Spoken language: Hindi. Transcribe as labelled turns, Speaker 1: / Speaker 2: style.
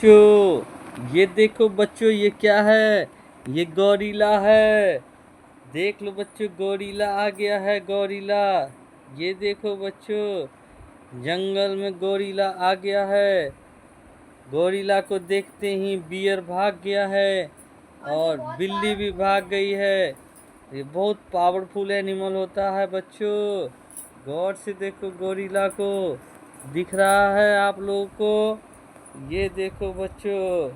Speaker 1: बच्चों ये देखो बच्चों, ये क्या है? ये गौरीला है। देख लो बच्चों, गौरीला आ गया है। गौरीला, ये देखो बच्चों, जंगल में गौरीला आ गया है। गौरीला को देखते ही बियर भाग गया है
Speaker 2: ये
Speaker 1: और
Speaker 2: बहुत
Speaker 1: बिल्ली भी
Speaker 2: पावरफुल
Speaker 1: भाग
Speaker 2: है।
Speaker 1: गई है। ये बहुत पावरफुल एनिमल होता है बच्चों। गौर से देखो गौरीला को। दिख रहा है आप लोगों को? ये देखो बच्चों,